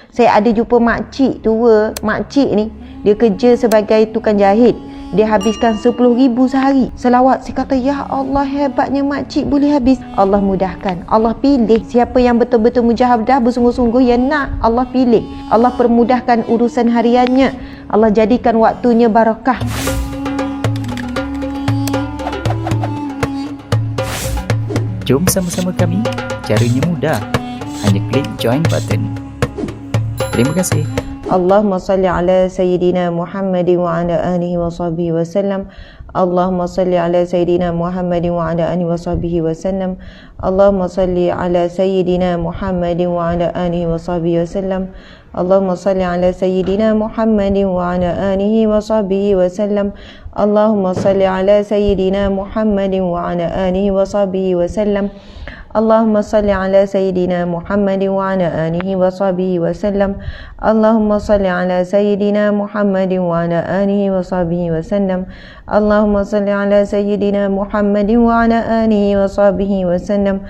Saya ada jumpa makcik tua. Makcik ni dia kerja sebagai tukang jahit. Dia habiskan 10,000 sehari selawat. Saya kata, ya Allah, hebatnya makcik boleh habis. Allah mudahkan. Allah pilih siapa yang betul-betul mujahadah, bersungguh-sungguh yang nak. Allah pilih. Allah permudahkan urusan hariannya. Allah jadikan waktunya barakah. Jom sama-sama kami. Caranya mudah. Hanya klik join button. Terima kasih. Allahumma salli ala Sayyidina Muhammadin wa ala alihi wa sahbihi wa sallam. Allahumma salli ala Sayyidina Muhammadin wa ala alihi wa sahbihi wa sallam. Allahumma salli ala Sayyidina Muhammadin wa ala alihi wa sahbihi wa sallam. Allahumma salli ala Sayyidina Muhammadin wa ala alihi wa sahbihi wa sallam. Allahumma salli ala Sayyidina Muhammadin wa ala alihi wa sahbihi wa sallam. Allahumma salli ala Sayyidina Muhammadin wa ala alihi wa sahbihi wa sallam. Allahumma salli ala Sayyidina Muhammadin wa ala alihi wa sahbihi wa sallam. Allahumma salli ala Sayyidina Muhammadin wa ala alihi wa sahbihi wa sallam.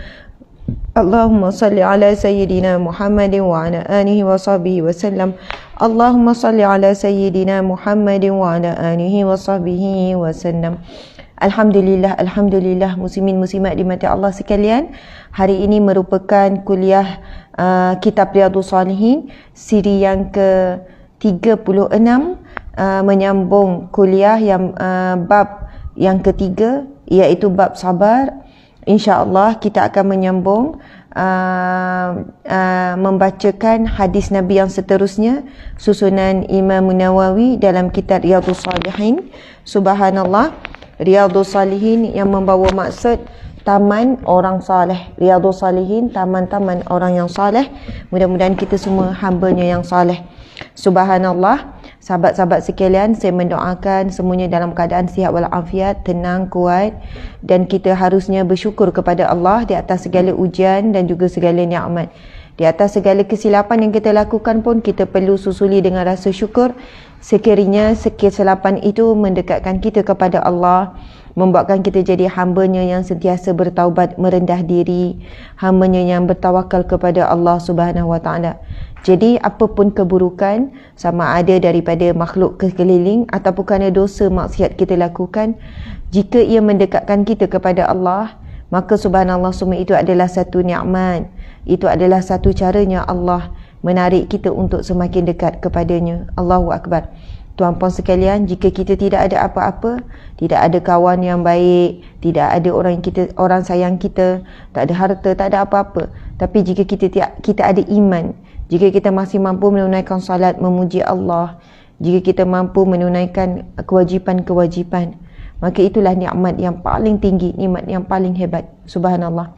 Allahumma salli ala Sayyidina Muhammadin wa ala alihi wa sahbihi wa sallam. Allahumma salli ala Sayyidina Muhammadin wa ala alihi wa sahbihi wa sallam. Alhamdulillah, Alhamdulillah, muslimin muslimat di mata Allah sekalian. Hari ini merupakan kuliah Kitab Riyadhus Salihin siri yang ke-36, menyambung kuliah yang bab yang ketiga, iaitu bab sabar. InsyaAllah kita akan menyambung membacakan hadis Nabi yang seterusnya, susunan Imam Nawawi dalam kitab Riyadhus Salihin. Subhanallah, Riyadhus Salihin yang membawa maksud taman orang saleh. Riyadhus Salihin, taman-taman orang yang saleh. Mudah-mudahan kita semua hamba-Nya yang saleh. Subhanallah, sahabat-sahabat sekalian, saya mendoakan semuanya dalam keadaan sihat walafiat, tenang, kuat, dan kita harusnya bersyukur kepada Allah di atas segala ujian dan juga segala nikmat. Di atas segala kesilapan yang kita lakukan pun kita perlu susuli dengan rasa syukur. Sekiranya kesilapan itu mendekatkan kita kepada Allah, membuatkan kita jadi hamba-Nya yang sentiasa bertaubat, merendah diri, hamba-Nya yang bertawakal kepada Allah Subhanahu Wa Taala. Jadi apapun keburukan, sama ada daripada makhluk kekeliling ataupun kerana dosa maksiat kita lakukan, jika ia mendekatkan kita kepada Allah, maka subhanallah, semua itu adalah satu nikmat. Itu adalah satu caranya Allah menarik kita untuk semakin dekat kepadanya. Allahu Akbar. Tuan-puan sekalian, jika kita tidak ada apa-apa, tidak ada kawan yang baik, tidak ada orang sayang kita, tak ada harta, tak ada apa-apa, tapi jika kita ada iman, jika kita masih mampu menunaikan salat, memuji Allah, jika kita mampu menunaikan kewajipan-kewajipan, maka itulah nikmat yang paling tinggi, nikmat yang paling hebat. Subhanallah.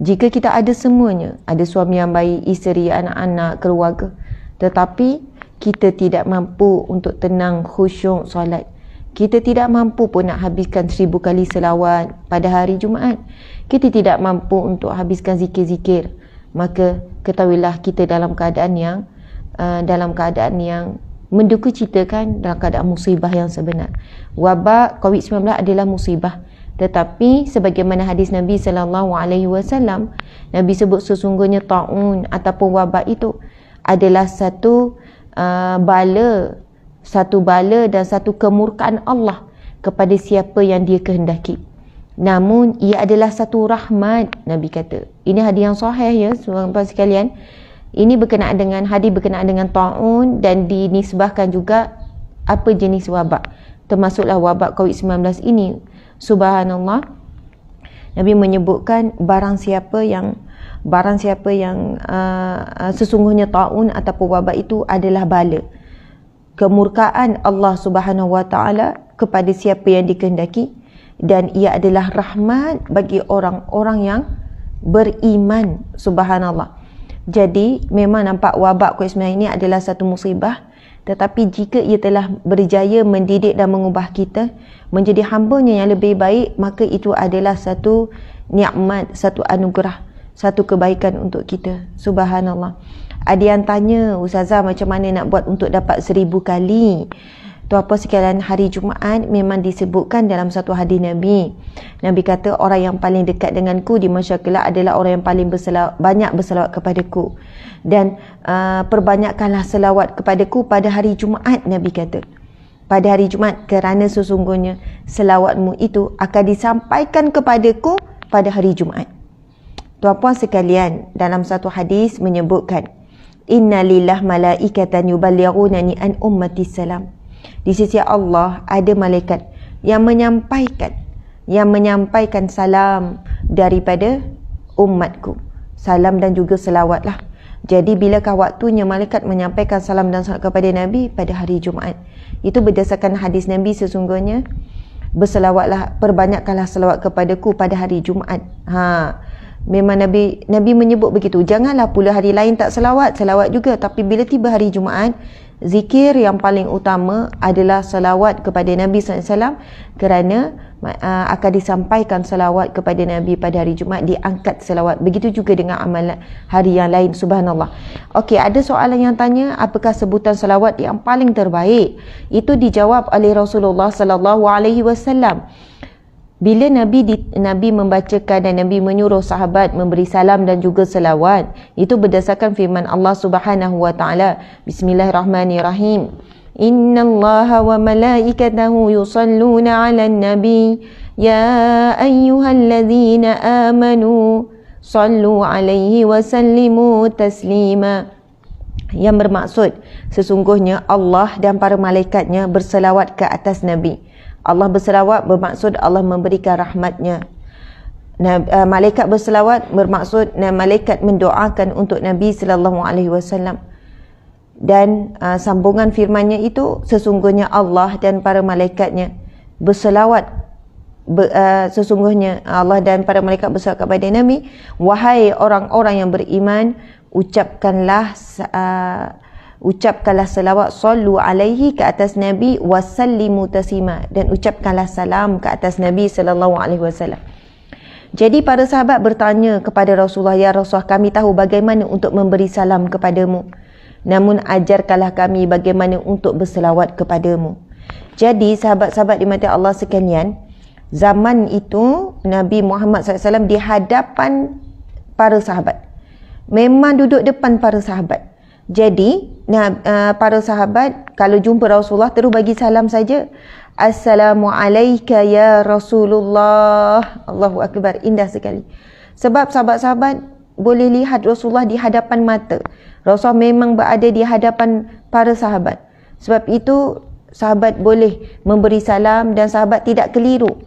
Jika kita ada semuanya, ada suami yang baik, isteri, anak-anak, keluarga, tetapi kita tidak mampu untuk tenang, khusyuk solat, kita tidak mampu pun nak habiskan 1000 kali selawat pada hari Jumaat, kita tidak mampu untuk habiskan zikir-zikir, maka ketahuilah kita dalam keadaan yang mendukacitakan, dalam keadaan musibah yang sebenar. Wabak COVID-19 adalah musibah, tetapi sebagaimana hadis Nabi SAW, Nabi sebut sesungguhnya ta'un ataupun wabak itu adalah satu bala dan satu kemurkaan Allah kepada siapa yang Dia kehendaki. Namun ia adalah satu rahmat, Nabi kata. Ini hadis yang sahih ya, saudara sekalian. Ini berkenaan dengan hadis berkenaan dengan ta'un dan dinisbahkan juga apa jenis wabak, termasuklah wabak COVID-19 ini. Subhanallah, Nabi menyebutkan barang siapa yang sesungguhnya ta'un ataupun wabak itu adalah bala, kemurkaan Allah Subhanahu Wa Taala kepada siapa yang dikehendaki, dan ia adalah rahmat bagi orang-orang yang beriman. Subhanallah. Jadi memang nampak wabak COVID-19 ini adalah satu musibah, tetapi jika ia telah berjaya mendidik dan mengubah kita menjadi hamba-Nya yang lebih baik, maka itu adalah satu nikmat, satu anugerah, satu kebaikan untuk kita. Subhanallah. Ada yang tanya, Ustazah, macam mana nak buat untuk dapat 1000 kali? Tuan-puan sekalian, hari Jumaat memang disebutkan dalam satu hadis Nabi. Nabi kata orang yang paling dekat denganku di masyarakat kelak adalah orang yang paling banyak berselawat kepadaku. Dan perbanyakkanlah selawat kepadaku pada hari Jumaat, Nabi kata. Pada hari Jumaat, kerana sesungguhnya selawatmu itu akan disampaikan kepadaku pada hari Jumaat. Tuan-puan sekalian, dalam satu hadis menyebutkan, Inna lillah malaikatan yuballighunani an ummati salam. Di sisi Allah ada malaikat yang menyampaikan salam daripada umatku. Salam dan juga selawatlah. Jadi bilakah waktunya malaikat menyampaikan salam dan salawat kepada Nabi? Pada hari Jumaat. Itu berdasarkan hadis Nabi, sesungguhnya berselawatlah, perbanyakkanlah selawat kepadaku pada hari Jumaat. Memang Nabi menyebut begitu. Janganlah pula hari lain tak selawat juga. Tapi bila tiba hari Jumaat, zikir yang paling utama adalah selawat kepada Nabi SAW, kerana akan disampaikan selawat kepada Nabi pada hari Jumaat, diangkat selawat. Begitu juga dengan amalan hari yang lain. Subhanallah. Okey, ada soalan yang tanya, apakah sebutan selawat yang paling terbaik? Itu dijawab oleh Rasulullah SAW. Bila Nabi membacakan dan Nabi menyuruh sahabat memberi salam dan juga selawat, itu berdasarkan firman Allah Subhanahu wa taala. Bismillahirrahmanirrahim. Innallaha wa malaikatahu yusalluna 'alan nabi ya ayyuhalladzina amanu sallu 'alaihi wa sallimu taslima. Yang bermaksud, sesungguhnya Allah dan para malaikatnya berselawat ke atas Nabi. Allah berselawat bermaksud Allah memberikan rahmatnya. Malaikat berselawat bermaksud malaikat mendoakan untuk Nabi sallallahu alaihi wasallam. Dan sambungan firman-Nya itu, sesungguhnya Allah dan para malaikatnya berselawat. Sesungguhnya Allah dan para malaikat berselawat kepada Nabi. Wahai orang-orang yang beriman, ucapkanlah selawat, sallu alaihi ke atas Nabi, wasallimu taslima, dan ucapkanlah salam ke atas Nabi sallallahu alaihi wasallam. Jadi para sahabat bertanya kepada Rasulullah, ya Rasulullah, kami tahu bagaimana untuk memberi salam kepadamu, namun ajarkanlah kami bagaimana untuk berselawat kepadamu. Jadi sahabat-sahabat dimati Allah sekalian, zaman itu Nabi Muhammad SAW di hadapan para sahabat, memang duduk depan para sahabat. Jadi para sahabat kalau jumpa Rasulullah terus bagi salam saja. Assalamualaikum ya Rasulullah. Allahu Akbar, indah sekali. Sebab sahabat-sahabat boleh lihat Rasulullah di hadapan mata. Rasulullah memang berada di hadapan para sahabat. Sebab itu sahabat boleh memberi salam dan sahabat tidak keliru.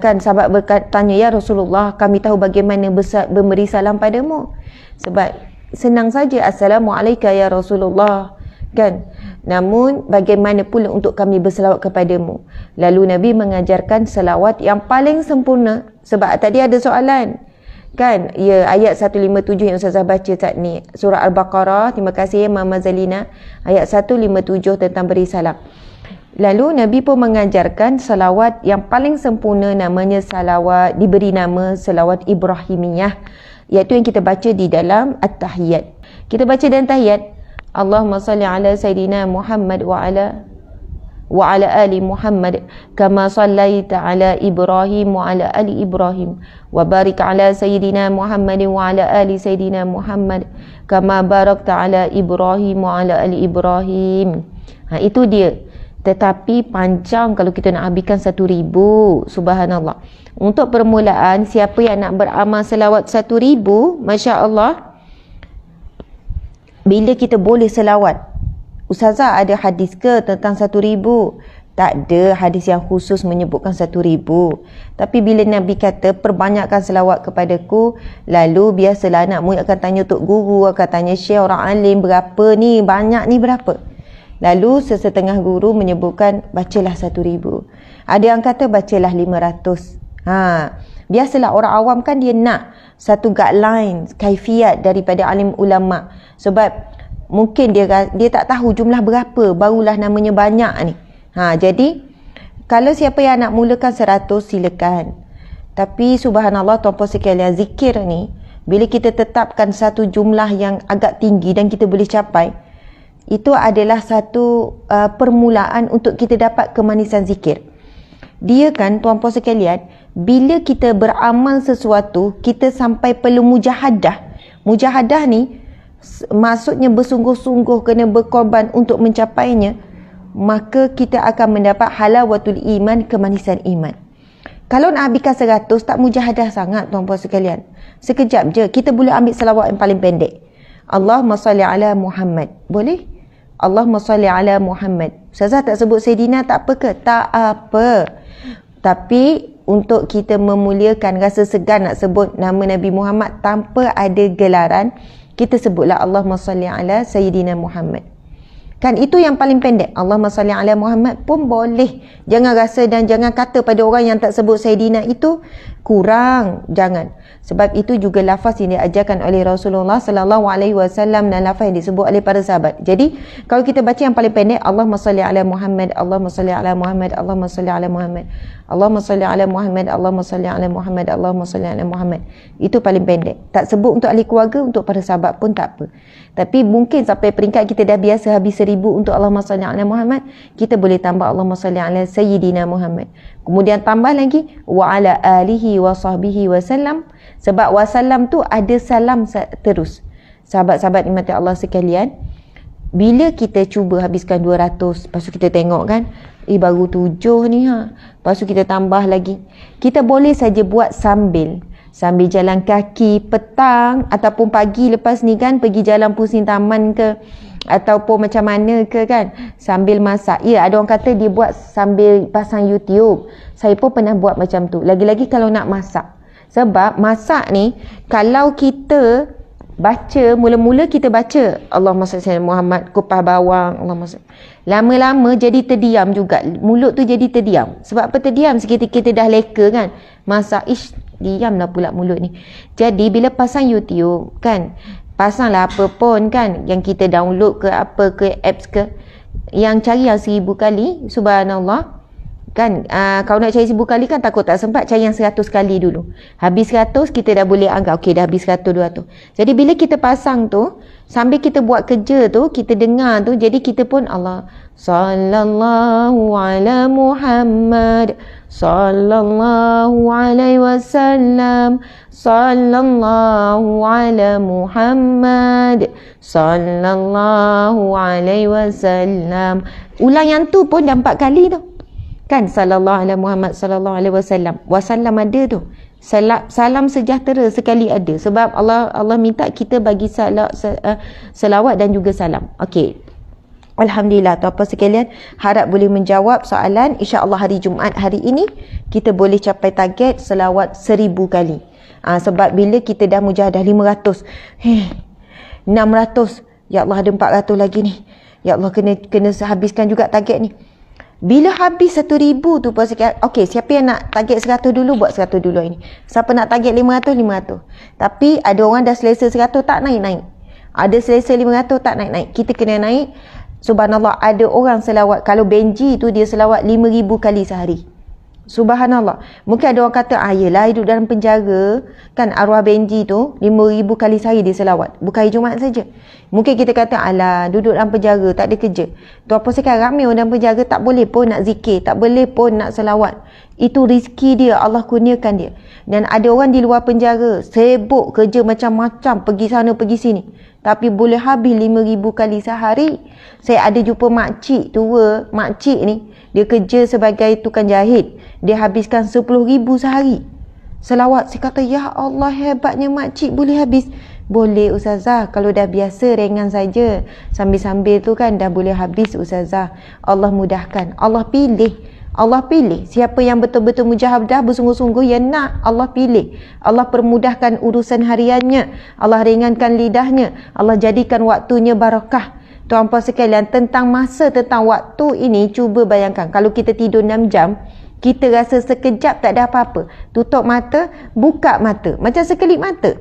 Kan sahabat bertanya, ya Rasulullah, kami tahu bagaimana memberi salam padamu. Sebab senang saja, Assalamualaikum ya Rasulullah, kan? Namun bagaimana pula untuk kami berselawat kepadamu? Lalu Nabi mengajarkan selawat yang paling sempurna. Sebab tadi ada soalan, kan? Ya, ayat 157 yang Ustazah baca saat ni, surah Al-Baqarah. Terima kasih Mama Zalina. Ayat 157 tentang beri salam. Lalu Nabi pun mengajarkan selawat yang paling sempurna, namanya salawat, diberi nama selawat Ibrahimiyah, iaitu yang kita baca di dalam At-Tahiyat. Kita baca dalam Tahiyat, Allahumma salli ala Sayyidina Muhammad wa ala ali Muhammad kama sallaita ala Ibrahim wa ala ali Ibrahim wa barik ala Sayyidina Muhammad wa ala ali Sayyidina Muhammad kama barakta ala Ibrahim wa ala ali Ibrahim. Itu dia. Tetapi panjang kalau kita nak habiskan 1,000. Subhanallah. Untuk permulaan, siapa yang nak beramal selawat 1,000, Masya Allah, bila kita boleh selawat? Ustazah, ada hadis ke tentang 1,000? Tak ada hadis yang khusus menyebutkan 1,000. Tapi bila Nabi kata perbanyakkan selawat kepadaku, lalu biasalah anak murid akan tanya tok guru, akan tanya syekh, orang alim, berapa ni, banyak ni berapa? Lalu sesetengah guru menyebutkan bacalah 1,000. Ada yang kata bacalah 500. Biasalah orang awam kan dia nak satu guideline, kaifiat daripada alim ulama. Sebab mungkin dia tak tahu jumlah berapa, barulah namanya banyak ni. Jadi kalau siapa yang nak mulakan 100, silakan. Tapi subhanallah tuan-puan sekalian, zikir ni bila kita tetapkan satu jumlah yang agak tinggi dan kita boleh capai, Itu adalah satu permulaan untuk kita dapat kemanisan zikir. Dia kan tuan-puan sekalian, bila kita beramal sesuatu, kita sampai perlu mujahadah. Mujahadah ni maksudnya bersungguh-sungguh, kena berkorban untuk mencapainya, maka kita akan mendapat halawatul iman, kemanisan iman. Kalau nak habiskan 100, tak mujahadah sangat tuan-puan sekalian. Sekejap je, kita boleh ambil salawat yang paling pendek. Allahumma salli ala Muhammad. Boleh? Allahumma salli ala Muhammad. Ustazah tak sebut Sayyidina tak apa ke? Tak apa. Tapi untuk kita memuliakan, rasa segan nak sebut nama Nabi Muhammad tanpa ada gelaran, kita sebutlah Allahumma salli ala Sayyidina Muhammad. Kan itu yang paling pendek. Allahumma salli ala Muhammad pun boleh. Jangan rasa dan jangan kata pada orang yang tak sebut Sayyidina itu kurang. Jangan. Sebab itu juga lafaz yang diajarkan oleh Rasulullah sallallahu alaihi wasallam dan lafaz yang disebut oleh para sahabat. Jadi, kalau kita baca yang paling pendek, Allahumma salli ala Muhammad, Allahumma salli ala Muhammad, Allahumma salli ala Muhammad, Allahumma salli ala Muhammad, Allahumma salli ala Muhammad, Allahumma salli ala Muhammad. Itu paling pendek. Tak sebut untuk ahli keluarga, untuk para sahabat pun tak apa. Tapi mungkin sampai peringkat kita dah biasa habis 1000 untuk Allahumma salli ala Muhammad, kita boleh tambah Allahumma salli ala Sayyidina Muhammad. Kemudian tambah lagi wa ala alihi wa sahbihi wasallam. Sebab wasallam tu ada salam terus. Sahabat-sahabat nikmati Allah sekalian, bila kita cuba habiskan 200, lepas tu kita tengok kan, baru 7 ni lepas tu kita tambah lagi. Kita boleh saja buat sambil jalan kaki petang ataupun pagi lepas ni kan, pergi jalan pusing taman ke ataupun macam mana ke kan, sambil masak. Ya, ada orang kata dia buat sambil pasang YouTube. Saya pun pernah buat macam tu. Lagi-lagi kalau nak masak. Sebab masak ni, kalau kita baca, mula-mula kita baca Allahumma salli ala Muhammad, kupas bawang, Allahumma salli. Lama-lama jadi terdiam juga. Mulut tu jadi terdiam. Sebab apa terdiam? Seketika kita dah leka kan. Masak, diamlah pula mulut ni. Jadi bila pasang YouTube kan, pasanglah apa pun kan, yang kita download ke apa ke, apps ke, yang cari yang 1000 kali, subhanallah kan. Kalau nak cari 1000 kali kan takut tak sempat, cari yang 100 kali dulu. Habis 100 kita dah boleh anggap okey dah habis 100 200. Jadi bila kita pasang tu, sambil kita buat kerja tu, kita dengar tu, jadi kita pun Allah sallallahu ala Muhammad, sallallahu alaihi wasallam, sallallahu ala Muhammad, sallallahu alaihi wasallam. Ulang yang tu pun dah 4 kali tu. Kan sallallahu alaihi Muhammad sallallahu alaihi wasallam. Wasallam ada tu. Salam sejahtera sekali ada. Sebab Allah minta kita bagi selawat dan juga salam. Okey. Alhamdulillah tuan-puan sekalian, harap boleh menjawab soalan. InsyaAllah hari Jumaat hari ini kita boleh capai target selawat 1000 kali. Sebab bila kita dah mujahadah 500, 600, ya Allah ada 400 lagi ni. Ya Allah kena habiskan juga target ni. Bila habis 1000 tu puan sekalian, okey, siapa yang nak target 100 dulu, buat 100 dulu ini. Siapa nak target 500, 500. Tapi ada orang dah selesa 100 tak naik-naik. Ada selesa 500 tak naik-naik. Kita kena naik. Subhanallah, ada orang selawat, kalau Benji tu dia selawat 5000 kali sehari. Subhanallah. Mungkin ada orang kata, yelah hidup dalam penjara kan, arwah Benji tu 5000 kali sehari dia selawat, bukan hari Jumaat saja. Mungkin kita kata, alah duduk dalam penjara tak ada kerja. Tuan-puan sekarang ramai orang dalam penjara tak boleh pun nak zikir, tak boleh pun nak selawat. Itu rezeki dia, Allah kurniakan dia. Dan ada orang di luar penjara sibuk kerja macam-macam, pergi sana pergi sini, tapi boleh habis 5000 kali sehari. Saya ada jumpa makcik tua, makcik ni dia kerja sebagai tukang jahit, dia habiskan 10,000 sehari selawat. Saya kata, ya Allah hebatnya makcik boleh habis. Boleh Ustazah, kalau dah biasa ringan saja, sambil-sambil tu kan dah boleh habis Ustazah. Allah mudahkan, Allah pilih. Allah pilih siapa yang betul-betul mujahadah bersungguh-sungguh, yang nak Allah pilih. Allah permudahkan urusan hariannya, Allah ringankan lidahnya, Allah jadikan waktunya barakah. Tuan-puan sekalian, tentang masa, tentang waktu ini, cuba bayangkan kalau kita tidur 6 jam, kita rasa sekejap tak ada apa-apa. Tutup mata, buka mata, macam sekelip mata.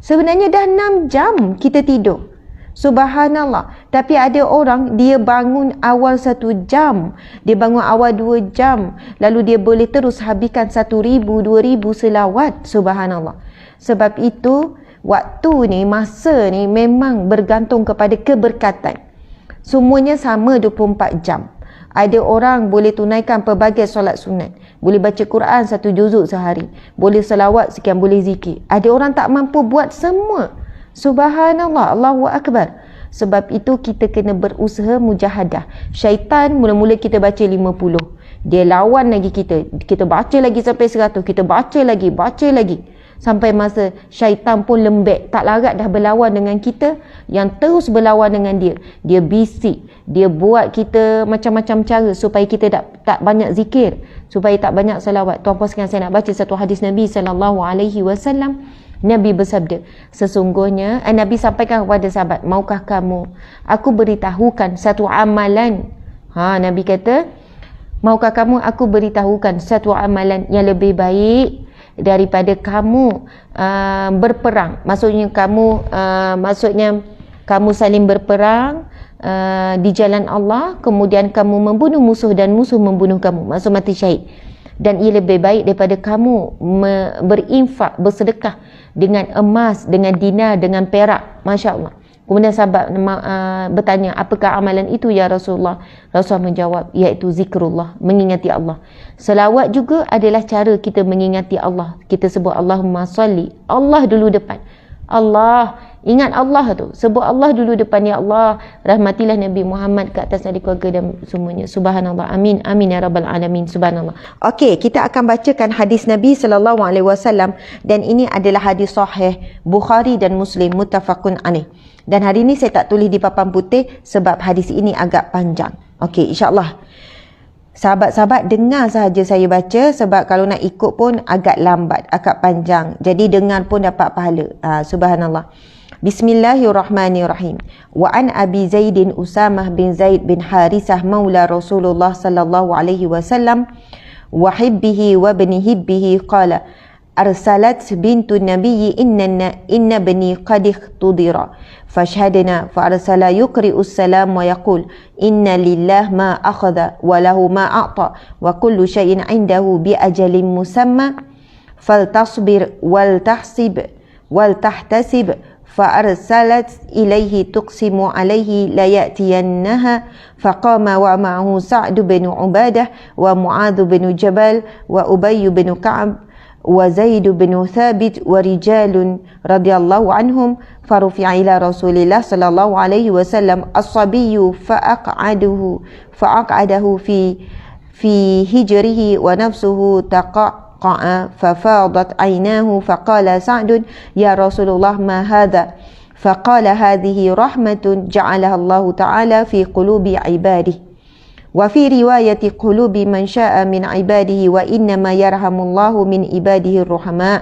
Sebenarnya dah 6 jam kita tidur. Subhanallah. Tapi ada orang, dia bangun awal 1 jam, dia bangun awal 2 jam, lalu dia boleh terus habiskan 1000, 2000 selawat. Subhanallah. Sebab itu waktu ni, masa ni memang bergantung kepada keberkatan. Semuanya sama 24 jam. Ada orang boleh tunaikan pelbagai solat sunat, boleh baca Quran 1 juzuk sehari, boleh selawat sekian, boleh zikir. Ada orang tak mampu buat semua. Subhanallah, Allahu Akbar. Sebab itu kita kena berusaha mujahadah. Syaitan mula-mula kita baca 50, dia lawan lagi kita. Kita baca lagi sampai 100, kita baca lagi. Sampai masa syaitan pun lembek, tak larat dah berlawan dengan kita, yang terus berlawan dengan dia. Dia bisik, dia buat kita macam-macam cara supaya kita tak banyak zikir, supaya tak banyak salawat. Tuan-puan sekalian, saya nak baca satu hadis Nabi SAW. Nabi bersabda, sesungguhnya Nabi sampaikan kepada sahabat, maukah kamu aku beritahukan satu amalan? Nabi kata, maukah kamu aku beritahukan satu amalan yang lebih baik daripada kamu berperang. Maksudnya kamu saling berperang di jalan Allah, kemudian kamu membunuh musuh dan musuh membunuh kamu, maksud mati syahid. Dan ia lebih baik daripada kamu berinfak, bersedekah dengan emas, dengan dinar, dengan perak. Masya Allah. Kemudian sahabat bertanya, apakah amalan itu ya Rasulullah? Rasulullah menjawab, iaitu zikrullah, mengingati Allah. Selawat juga adalah cara kita mengingati Allah. Kita sebut Allahumma salli, Allah dulu depan. Allah, ingat Allah tu, sebut Allah dulu depan. Ya Allah, rahmatilah Nabi Muhammad ke atas ahli keluarga dan semuanya. Subhanallah, amin, amin ya rabbal alamin. Subhanallah. Okey, kita akan bacakan hadis Nabi SAW, dan ini adalah hadis sahih Bukhari dan Muslim, muttafaqun alaih. Dan hari ini saya tak tulis di papan putih sebab hadis ini agak panjang. Okey, insyaAllah sahabat-sahabat dengar sahaja saya baca, sebab kalau nak ikut pun agak lambat, agak panjang. Jadi dengar pun dapat pahala. Subhanallah. Bismillahirrahmanirrahim. Wa an Abi Zaidin Usamah bin Zaid bin Harisah maula Rasulullah sallallahu alaihi wasallam wa hibbihi wa bani hibbihi qala arsalat bintu nabiyyi inna bani qad ihtudira fashhadna fa arsala yuqri'us salam wa yaqul inna lillah ma akhadha wa lahu ma a'ta wa kullu shay'in 'indahu bi ajalin musamma faltasbir wal tahtasib fa arsalat ilayhi tuqsimu alayhi la ya'tiyannaha faqama wa ma'ahu Sa'd bin Ubadah wa Mu'adh bin Jabal wa Ubay bin Ka'ab وزيد بن ثابت ورجال رضي الله عنهم فرفع إلى رسول الله صلى الله عليه وسلم الصبي فأقعده في هجره ونفسه تقعقع ففاضت عيناه فقال سعد يا رسول الله ما هذا؟ فقال هذه رحمة جعلها الله تعالى في قلوب عباده وفي رواية قلوب من شاء من عباده وإنما يرحم الله من عباده الرحماء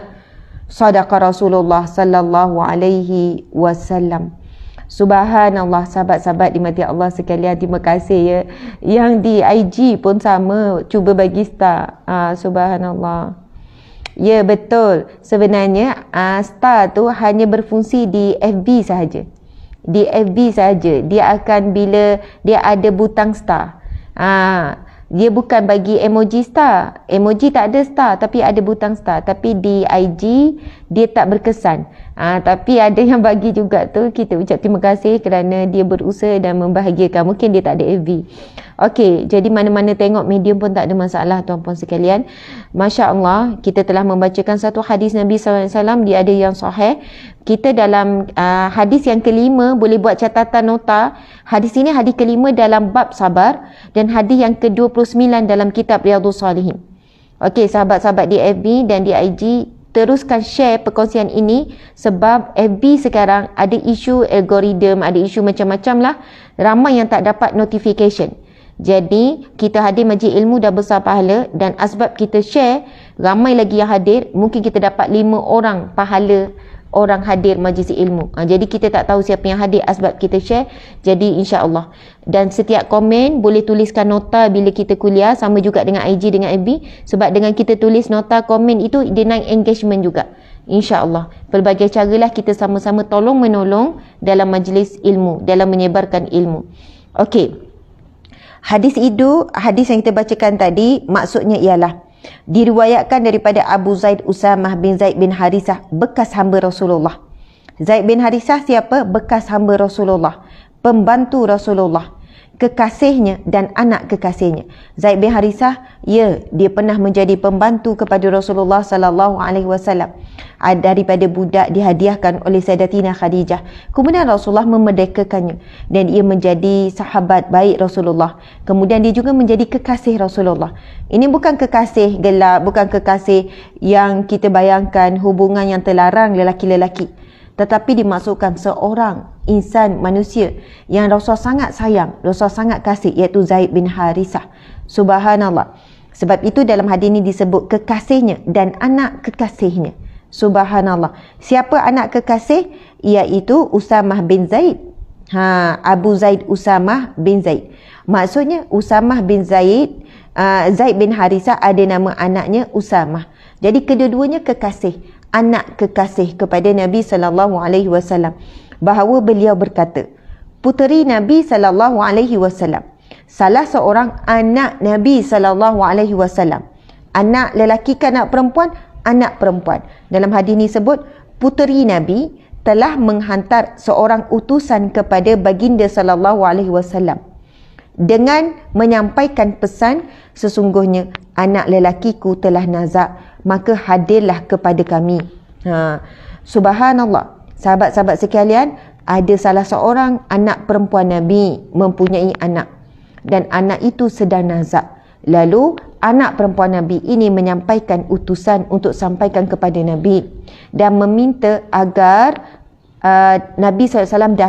صدق رسول الله صلى الله عليه وسلم. Subhanallah, sahabat-sahabat dimati Allah sekalian, terima kasih ya. Yang di IG pun sama, cuba bagi star. Subhanallah. Ya, betul. Sebenarnya star tu hanya berfungsi di FB sahaja. Di FB sahaja. Dia akan bila dia ada butang star. Dia bukan bagi emoji star. Emoji tak ada star, tapi ada butang star. Tapi di IG dia tak berkesan. Tapi ada yang bagi juga tu. Kita ucap terima kasih kerana dia berusaha dan membahagiakan. Mungkin dia tak ada FB. Okey, jadi mana-mana tengok medium pun tak ada masalah tuan-puan sekalian. Masya Allah, kita telah membacakan satu hadis Nabi SAW. Dia ada yang sahih. Kita dalam hadis yang kelima, boleh buat catatan nota. Hadis ini hadis kelima dalam bab sabar, dan hadis yang ke-29 dalam kitab Riyadhus Salihin. Okey, sahabat-sahabat di FB dan di IG, teruskan share perkongsian ini, sebab FB sekarang ada isu algoritma, ada isu macam-macam lah. Ramai yang tak dapat notification. Jadi kita hadir majlis ilmu dah besar pahala, dan asbab kita share, ramai lagi yang hadir. Mungkin kita dapat 5 orang pahala orang hadir majlis ilmu. Jadi kita tak tahu siapa yang hadir asbab kita share. Jadi insya-Allah. Dan setiap komen boleh tuliskan nota bila kita kuliah, sama juga dengan IG dengan FB, sebab dengan kita tulis nota komen itu dia naik engagement juga. InsyaAllah. Pelbagai caralah kita sama-sama tolong menolong dalam majlis ilmu, dalam menyebarkan ilmu. Okey. Hadis itu, hadis yang kita bacakan tadi, maksudnya ialah diriwayatkan daripada Abu Zaid Usamah bin Zaid bin Harisah, bekas hamba Rasulullah. Zaid bin Harisah siapa? Bekas hamba Rasulullah. pembantu Rasulullah, kekasihnya dan anak kekasihnya. Zaid bin Harithah, dia pernah menjadi pembantu kepada Rasulullah sallallahu alaihi wasallam daripada budak dihadiahkan oleh Sayyidatina Khadijah. Kemudian Rasulullah memerdekakannya dan ia menjadi sahabat baik Rasulullah. Kemudian dia juga menjadi kekasih Rasulullah. Ini bukan kekasih gelap, bukan kekasih yang kita bayangkan hubungan yang terlarang lelaki-lelaki, tetapi dimaksudkan seorang insan manusia yang Rasul sangat sayang, Rasul sangat kasih, iaitu Zaid bin Harithah. Subhanallah. Sebab itu dalam hadis ini disebut kekasihnya dan anak kekasihnya. Subhanallah. Siapa anak kekasih? Iaitu Usamah bin Zaid. Abu Zaid Usamah bin Zaid. Maksudnya Usamah bin Zaid, Zaid bin Harithah ada nama anaknya Usamah. Jadi kedua-duanya kekasih, anak kekasih kepada Nabi sallallahu alaihi wasallam. Bahawa beliau berkata, puteri Nabi sallallahu alaihi wasallam, salah seorang anak Nabi sallallahu alaihi wasallam, anak lelaki ke anak perempuan, anak perempuan. Dalam hadis ini sebut puteri Nabi telah menghantar seorang utusan kepada baginda sallallahu alaihi wasallam dengan menyampaikan pesan, sesungguhnya anak lelakiku telah nazak, maka hadirlah kepada kami. Subhanallah. Sahabat-sahabat sekalian, ada salah seorang anak perempuan Nabi mempunyai anak dan anak itu sedang nazak. Lalu anak perempuan Nabi ini menyampaikan utusan untuk sampaikan kepada Nabi dan meminta agar Nabi SAW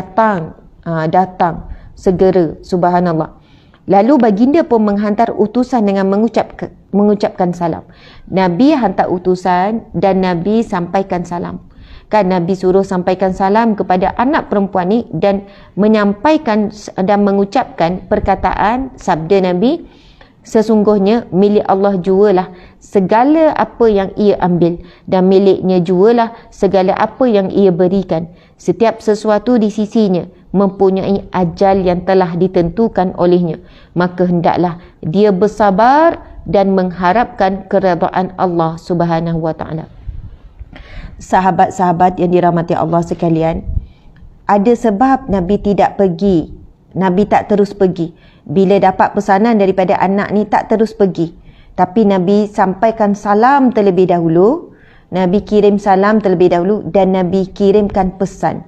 datang segera. Subhanallah. Lalu baginda pun menghantar utusan dengan mengucapkan salam. Nabi hantar utusan dan Nabi sampaikan salam. Kan Nabi suruh sampaikan salam kepada anak perempuan ni dan menyampaikan dan mengucapkan perkataan sabda Nabi, sesungguhnya milik Allah jualah segala apa yang ia ambil dan miliknya jualah segala apa yang ia berikan. Setiap sesuatu di sisinya mempunyai ajal yang telah ditentukan olehnya, maka hendaklah dia bersabar dan mengharapkan keredaan Allah Subhanahu wa taala. Sahabat-sahabat yang dirahmati Allah sekalian, ada sebab Nabi tidak pergi, Nabi tak terus pergi. Bila dapat pesanan daripada anak ni tak terus pergi, tapi Nabi sampaikan salam terlebih dahulu, Nabi kirim salam terlebih dahulu dan Nabi kirimkan pesan.